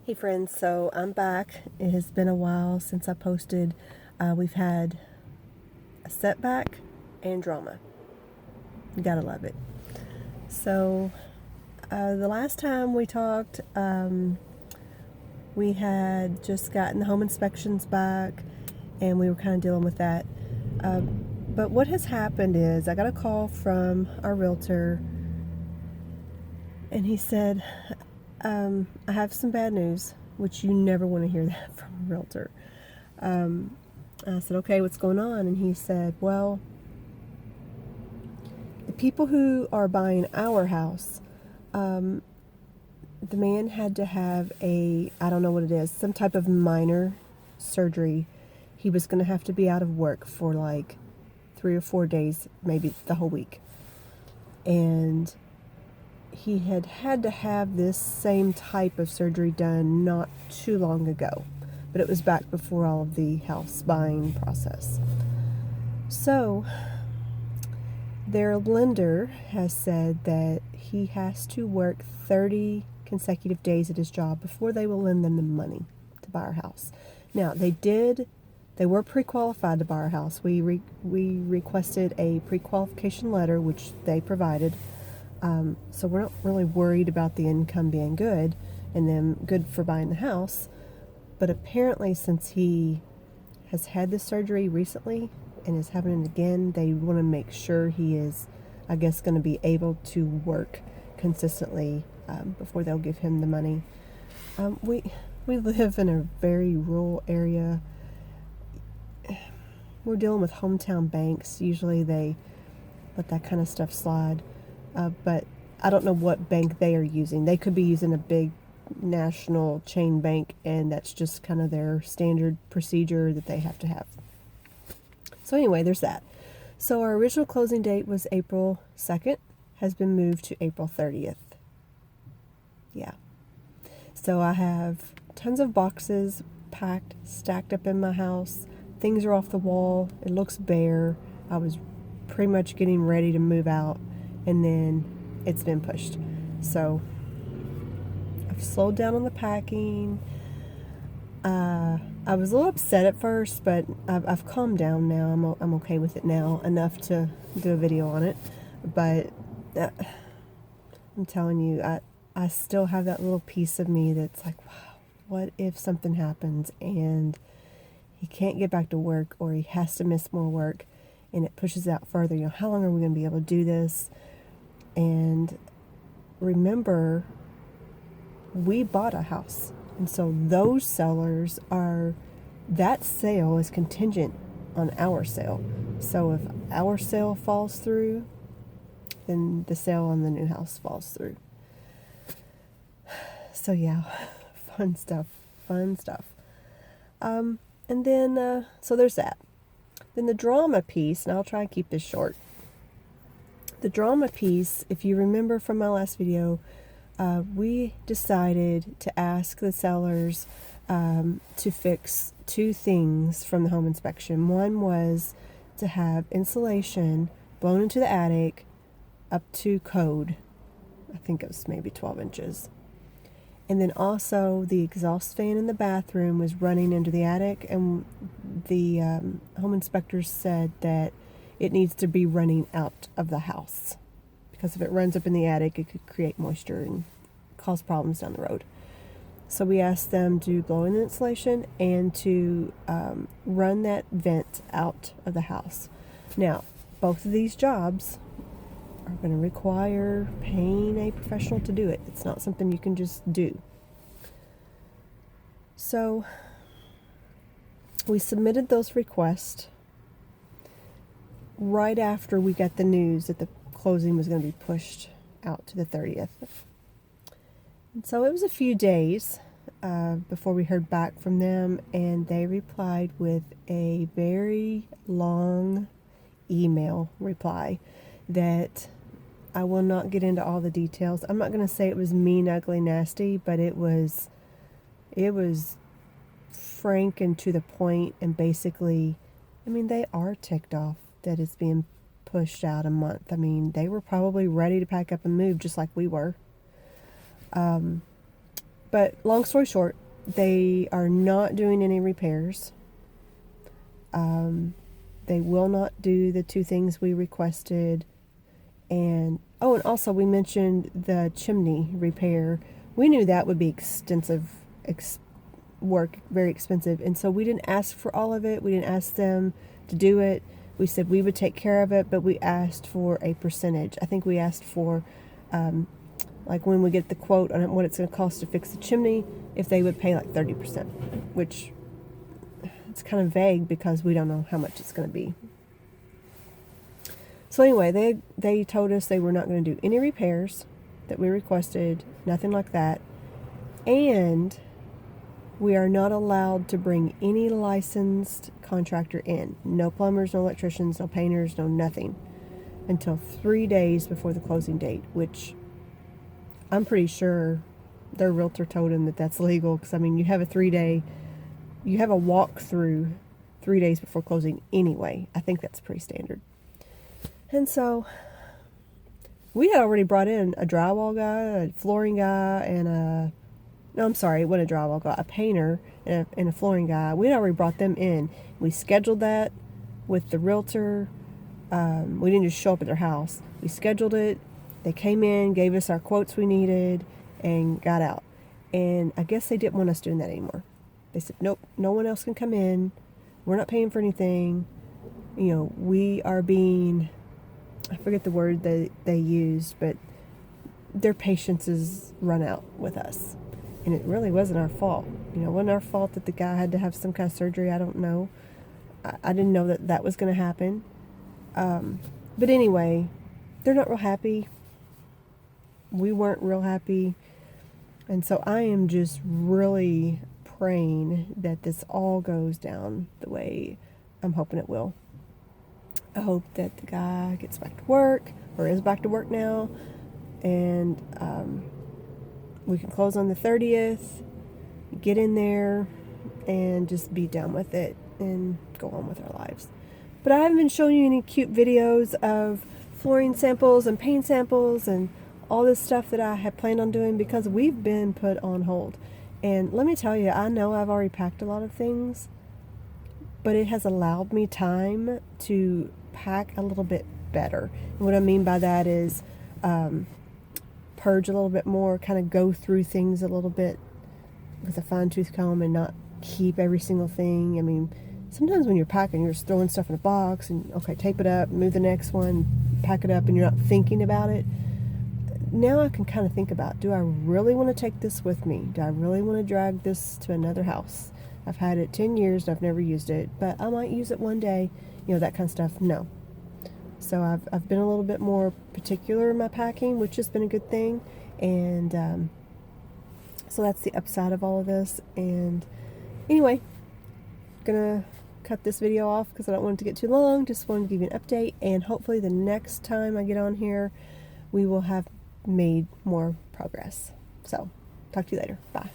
Hey friends, so I'm back. It has been a while since I posted. We've had a setback and drama. You gotta love it. So, the last time we talked, we had just gotten the home inspections back and we were kind of dealing with that. But what has happened is I got a call from our realtor and he said, I have some bad news, which you never want to hear that from a realtor. I said, okay, what's going on? And he said, well, the people who are buying our house, the man had to have I don't know what it is, some type of minor surgery. He was going to have to be out of work for like 3 or 4 days, maybe the whole week. And he had to have this same type of surgery done not too long ago, but it was back before all of the house buying process. So their lender has said that he has to work 30 consecutive days at his job before they will lend them the money to buy our house. Now, they were pre-qualified to buy our house. We requested a pre-qualification letter, which they provided. So we're not really worried about the income being good and them good for buying the house. But apparently, since he has had this surgery recently and is having it again, they want to make sure he is, I guess, going to be able to work consistently before they'll give him the money. We live in a very rural area. We're dealing with hometown banks. Usually they let that kind of stuff slide. But I don't know what bank they are using. They could be using a big national chain bank, and that's just kind of their standard procedure that they have to have. So anyway, there's that. So our original closing date was April 2nd, has been moved to April 30th. Yeah. So I have tons of boxes packed, stacked up in my house. Things are off the wall. It looks bare. I was pretty much getting ready to move out, and then it's been pushed. So I've slowed down on the packing. I was a little upset at first, but I've calmed down now. I'm okay with it now, enough to do a video on it. But I'm telling you, I still have that little piece of me that's like, wow, what if something happens and he can't get back to work, or he has to miss more work and it pushes out further? You know, how long are we going to be able to do this? And remember, we bought a house. And so those sellers that sale is contingent on our sale. So if our sale falls through, then the sale on the new house falls through. So yeah, fun stuff. And then, so there's that. Then the drama piece, and I'll try and keep this short. The drama piece, if you remember from my last video, we decided to ask the sellers to fix two things from the home inspection. One was to have insulation blown into the attic up to code. I think it was maybe 12 inches. And then also the exhaust fan in the bathroom was running into the attic, and the home inspectors said that it needs to be running out of the house, because if it runs up in the attic, it could create moisture and cause problems down the road. So we asked them to blow in the insulation and to run that vent out of the house. Now, both of these jobs are going to require paying a professional to do it. It's not something you can just do. So we submitted those requests right after we got the news that the closing was going to be pushed out to the 30th. And so it was a few days before we heard back from them, and they replied with a very long email reply that I will not get into all the details. I'm not going to say it was mean, ugly, nasty, but it was frank and to the point, and basically, I mean, they are ticked off that it's being pushed out a month. I mean, they were probably ready to pack up and move just like we were. But long story short, they are not doing any repairs. They will not do the 2 things we requested. And also we mentioned the chimney repair. We knew that would be extensive work, very expensive, and so we didn't ask for all of it. We didn't ask them to do it. We said we would take care of it, but we asked for a percentage. I think we asked for, like when we get the quote on what it's going to cost to fix the chimney, if they would pay like 30%, which it's kind of vague because we don't know how much it's going to be. So anyway, they told us they were not going to do any repairs that we requested, nothing like that, and we are not allowed to bring any licensed contractor in. No plumbers, no electricians, no painters, no nothing, until 3 days before the closing date, which I'm pretty sure their realtor told them that that's legal, because I mean, you have a walkthrough 3 days before closing anyway. I think that's pretty standard. And so we had already brought in a drywall guy, a flooring guy, and a painter and a flooring guy. We had already brought them in. We scheduled that with the realtor. We didn't just show up at their house. We scheduled it. They came in, gave us our quotes we needed, and got out. And I guess they didn't want us doing that anymore. They said, nope, no one else can come in. We're not paying for anything. We are being, I forget the word that they used, but their patience is run out with us. And it really wasn't our fault. It wasn't our fault that the guy had to have some kind of surgery. I don't know. I didn't know that was going to happen. But anyway, they're not real happy. We weren't real happy. And so I am just really praying that this all goes down the way I'm hoping it will. I hope that the guy gets back to work, or is back to work now, and we can close on the 30th, get in there, and just be done with it and go on with our lives. But I haven't been showing you any cute videos of flooring samples and paint samples and all this stuff that I had planned on doing because we've been put on hold. And let me tell you, I know I've already packed a lot of things, but it has allowed me time to pack a little bit better. And what I mean by that is purge a little bit more, kind of go through things a little bit with a fine-tooth comb and not keep every single thing. I mean, sometimes when you're packing, you're just throwing stuff in a box and, okay, tape it up, move the next one, pack it up, and you're not thinking about it. Now I can kind of think about, do I really want to take this with me? Do I really want to drag this to another house? I've had it 10 years and I've never used it, but I might use it one day, that kind of stuff. No. So I've been a little bit more particular in my packing, which has been a good thing. And so that's the upside of all of this. And anyway, gonna cut this video off because I don't want it to get too long. Just wanted to give you an update, and hopefully the next time I get on here, we will have made more progress. So talk to you later. Bye.